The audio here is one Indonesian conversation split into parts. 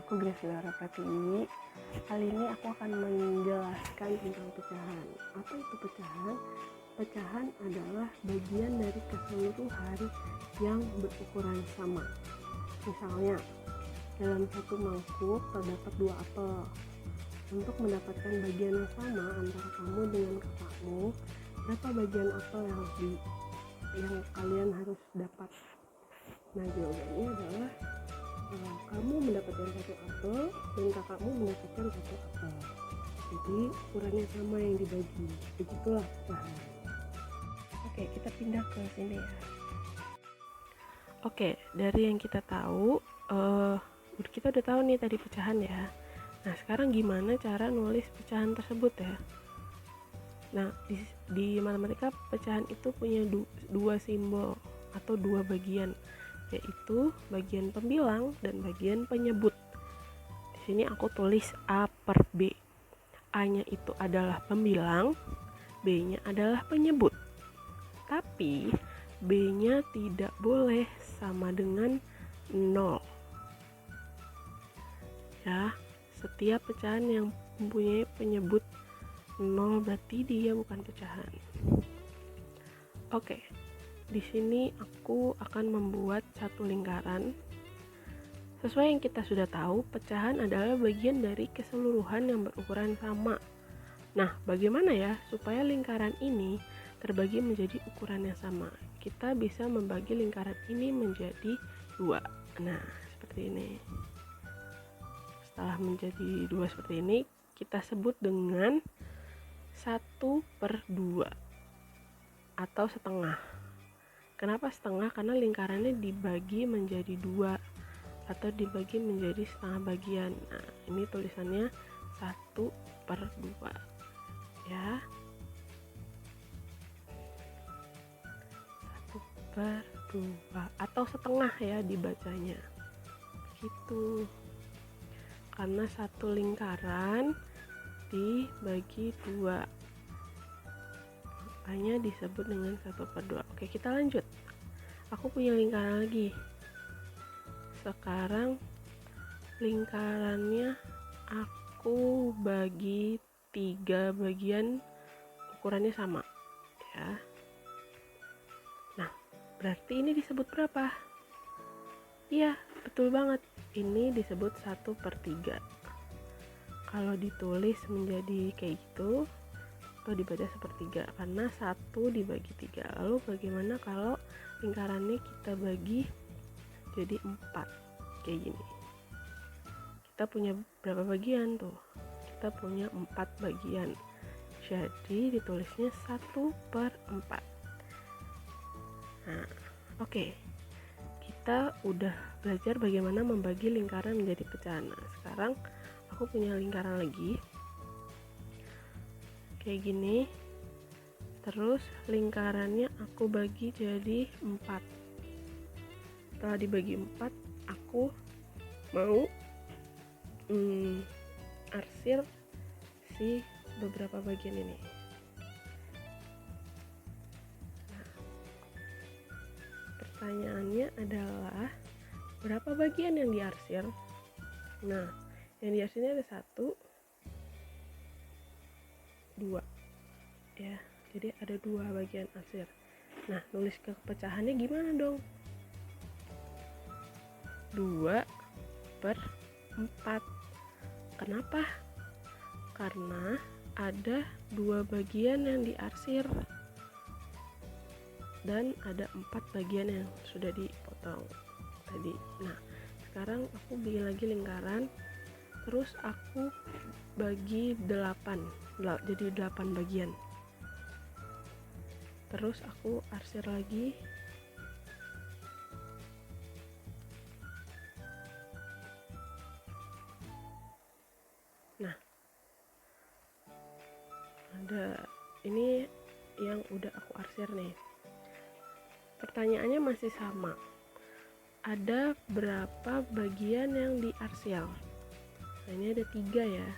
aku Graciela Pratiwi. Kali ini aku akan menjelaskan tentang pecahan. Apa itu pecahan? Pecahan adalah bagian dari keseluruhan yang berukuran sama. Misalnya, dalam satu mangkuk terdapat 2 apel. Untuk mendapatkan bagian yang sama antara kamu dengan kakakmu, berapa bagian apel yang kalian harus dapat? Nah, jawabannya adalah kamu mendapatkan 1 apel dan kakakmu mendapatkan 1 apel. Jadi ukurannya sama yang dibagi. Begitulah pecahan. Oke, kita pindah ke sini ya. Oke, dari yang kita tahu, kita udah tahu nih tadi pecahan ya. Nah, sekarang gimana cara nulis pecahan tersebut ya? Nah, di matematika pecahan itu punya dua simbol atau 2 bagian, yaitu bagian pembilang dan bagian penyebut. Di sini aku tulis A per B. A-nya itu adalah pembilang, B-nya adalah penyebut. Tapi B-nya tidak boleh sama dengan 0. Ya, setiap pecahan yang mempunyai penyebut 0 berarti dia bukan pecahan. Oke. Di sini aku akan membuat satu lingkaran. Sesuai yang kita sudah tahu, pecahan adalah bagian dari keseluruhan yang berukuran sama. Nah, bagaimana ya supaya lingkaran ini terbagi menjadi ukuran yang sama? Kita bisa membagi lingkaran ini menjadi 2. Nah, seperti ini. Setelah menjadi 2 seperti ini, kita sebut dengan 1/2 atau setengah. Kenapa setengah? Karena lingkarannya dibagi menjadi 2 atau dibagi menjadi setengah bagian. Nah, ini tulisannya 1/2 ya. 1/2 atau setengah ya dibacanya. Gitu. Karena satu lingkaran dibagi 2, makanya disebut dengan 1/2. Oke, kita lanjut. Aku punya lingkaran lagi. Sekarang lingkarannya aku bagi 3 bagian, ukurannya sama ya. Nah, berarti ini disebut berapa? Iya, betul banget. Ini disebut 1/3. Kalau ditulis menjadi kayak gitu atau dibaca sepertiga, karena 1 dibagi 3. Lalu bagaimana kalau lingkarannya kita bagi jadi 4 kayak gini? Kita punya berapa bagian tuh? Kita punya 4 bagian. Jadi ditulisnya 1/4. Nah, oke. Kita udah belajar bagaimana membagi lingkaran menjadi pecahan. Nah, sekarang aku punya lingkaran lagi kayak gini. Terus lingkarannya aku bagi jadi 4. Setelah dibagi 4, aku mau arsir si beberapa bagian ini. Nah, pertanyaannya adalah berapa bagian yang diarsir? Nah, yang diarsirnya ada 1, 2 ya, jadi ada 2 bagian arsir. Nah, nulis ke pecahannya gimana dong? 2/4. Kenapa? Karena ada 2 bagian yang diarsir dan ada 4 bagian yang sudah dipotong tadi. Nah, sekarang aku bikin lagi lingkaran, terus aku bagi 8, jadi 8 bagian. Terus aku arsir lagi. Nah, ada ini yang udah aku arsir nih. Pertanyaannya masih sama. Ada berapa bagian yang diarsir? Nah, ini ada 3 ya.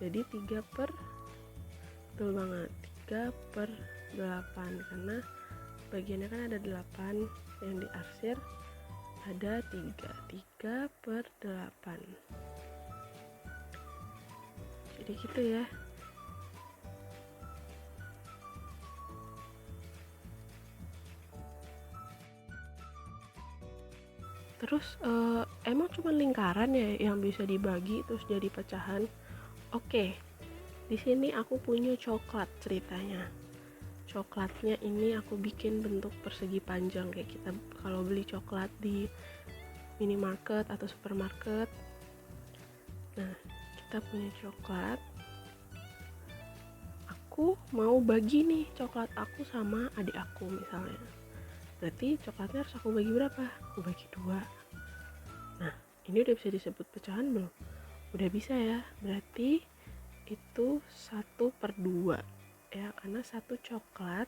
Jadi 3/, betul banget, 3/8, karena bagiannya kan ada 8 yang diarsir, ada 3 per 8. Jadi gitu ya. Terus emang cuma lingkaran ya yang bisa dibagi terus jadi pecahan? Oke, di sini aku punya coklat ceritanya. Coklatnya ini aku bikin bentuk persegi panjang kayak kita kalau beli coklat di minimarket atau supermarket. Nah, kita punya coklat. Aku mau bagi nih coklat aku sama adik aku misalnya. Berarti coklatnya harus aku bagi berapa? Aku bagi 2. Nah, ini udah bisa disebut pecahan belum? Udah bisa ya. Berarti itu 1/2 ya, karena satu coklat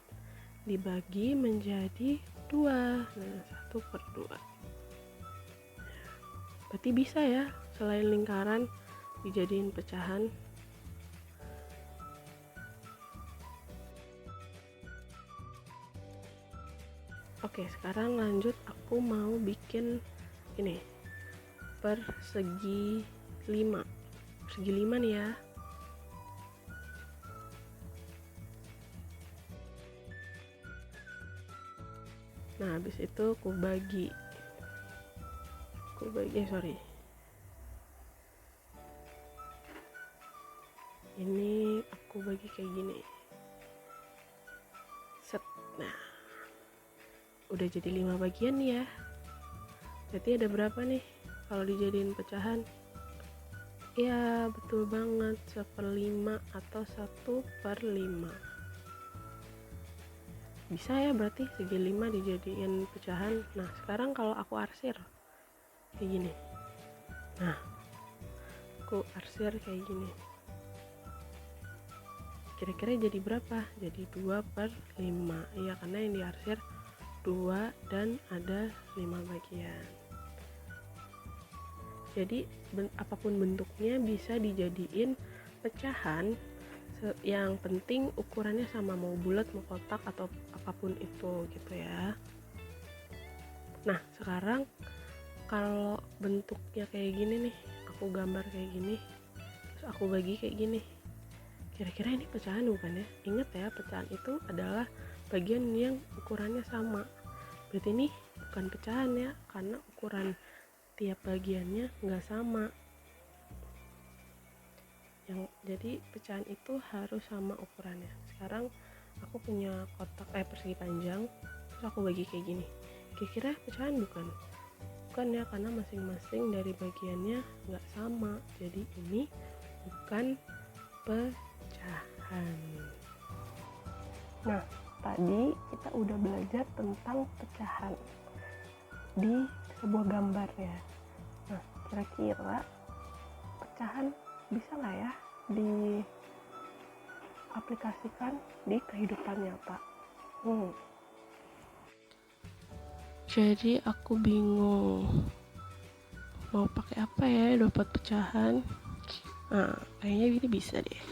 dibagi menjadi 2. Nah, 1/2. Berarti bisa ya selain lingkaran dijadiin pecahan. Oke, sekarang lanjut, aku mau bikin ini persegi 5. Persegi 5 nih ya. Nah, habis itu aku bagi ini aku bagi kayak gini. Set. Nah, udah jadi 5 bagian nih ya. Berarti ada berapa nih kalau dijadiin pecahan? Iya, betul banget, 1/5 atau 1/5. Bisa ya berarti segi 5 dijadiin pecahan. Nah, sekarang kalau aku arsir kayak gini. Nah, aku arsir kayak gini. Kira-kira jadi berapa? Jadi 2/5. Iya, karena yang diarsir 2 dan ada 5 bagian. Jadi apapun bentuknya bisa dijadiin pecahan, yang penting ukurannya sama, mau bulat mau kotak atau apapun itu gitu ya. Nah, sekarang kalau bentuknya kayak gini nih, aku gambar kayak gini terus aku bagi kayak gini, kira-kira ini pecahan bukan ya? Ingat ya, pecahan itu adalah bagian yang ukurannya sama. Berarti ini bukan pecahan ya, karena ukuran tiap bagiannya nggak sama. Jadi pecahan itu harus sama ukurannya. Sekarang aku punya kotak persegi panjang, terus aku bagi kayak gini. Kira-kira pecahan bukan? Bukan ya, karena masing-masing dari bagiannya nggak sama. Jadi ini bukan pecahan. Nah, tadi kita udah belajar tentang pecahan di sebuah gambar ya. Nah, kira-kira pecahan bisa nggak ya diaplikasikan di kehidupan nyata? Jadi aku bingung mau pakai apa ya dapat pecahan. Nah, kayaknya ini bisa deh.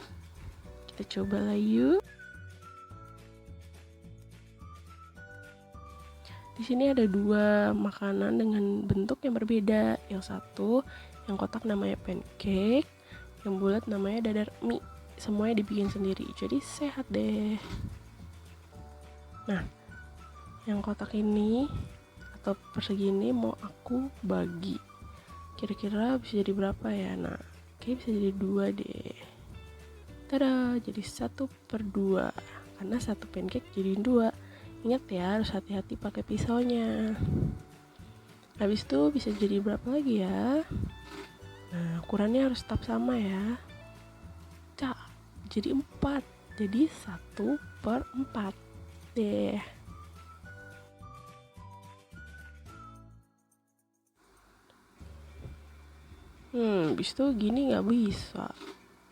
Kita coba lah yuk. Di sini ada 2 makanan dengan bentuk yang berbeda. Yang satu, yang kotak namanya pancake, yang bulat namanya dadar mie. Semuanya dibikin sendiri, jadi sehat deh. Nah, yang kotak ini atau persegi ini mau aku bagi. Kira-kira bisa jadi berapa ya? Nah, kayaknya bisa jadi 2 deh. Tada, jadi 1/2. Karena satu pancake jadiin 2. Ingat ya, harus hati-hati pakai pisaunya. Habis itu bisa jadi berapa lagi ya? Nah, ukurannya harus tetap sama ya. Jadi 4. Jadi 1/4 deh. Habis itu gini nggak bisa.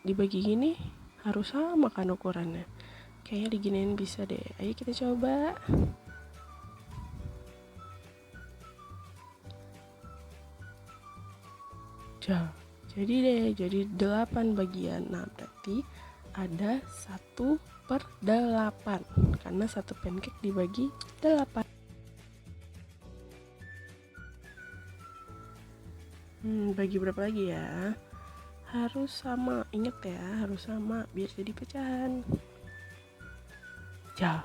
Dibagi gini harus sama kan ukurannya. Kayaknya diginiin bisa deh. Ayo kita coba. Jadi deh, jadi 8 bagian. Nah, berarti ada 1/8 karena satu pancake dibagi 8. Bagi berapa lagi ya? Harus sama, inget ya, harus sama biar jadi pecahan. Ya,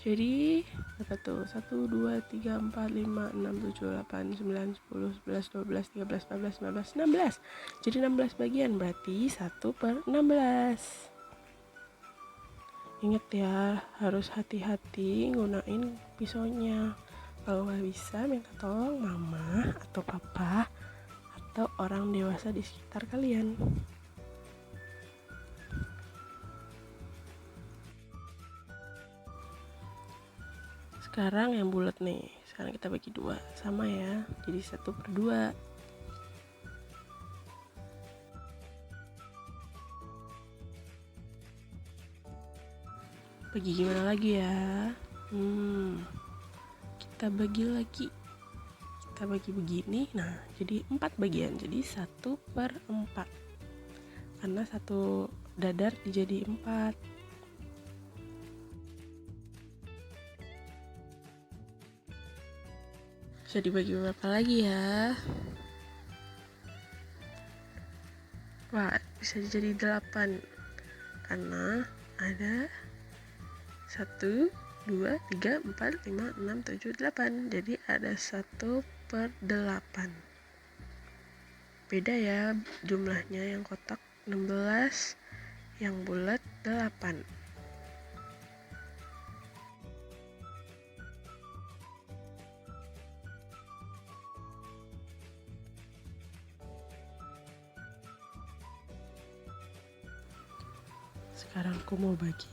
jadi berapa tuh? 1, 2, 3, 4, 5, 6, 7, 8, 9, 10, 11, 12, 13, 14, 15, 16. Jadi 16 bagian, berarti 1/16. Ingat ya, harus hati-hati gunain pisaunya. Kalau nggak bisa, minta tolong mama atau papa atau orang dewasa di sekitar kalian. Sekarang yang bulat nih, sekarang kita bagi 2, sama ya, jadi 1/2. Bagi gimana lagi ya? Kita bagi lagi, kita bagi begini. Nah, jadi 4 bagian, jadi 1/4, karena satu dadar dijadi 4. Bisa dibagi berapa lagi ya? Wah, bisa jadi 8, karena ada 1, 2, 3, 4, 5, 6, 7, 8. Jadi ada 1/8. Beda ya jumlahnya, yang kotak 16, yang bulat 8. Sekarang aku mau bagi.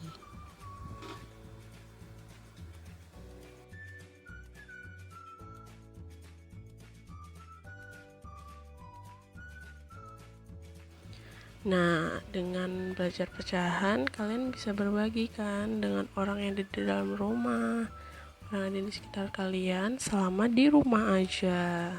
Nah, dengan belajar pecahan, kalian bisa berbagi kan dengan orang yang ada di dalam rumah, orang yang ada di sekitar kalian selama di rumah aja.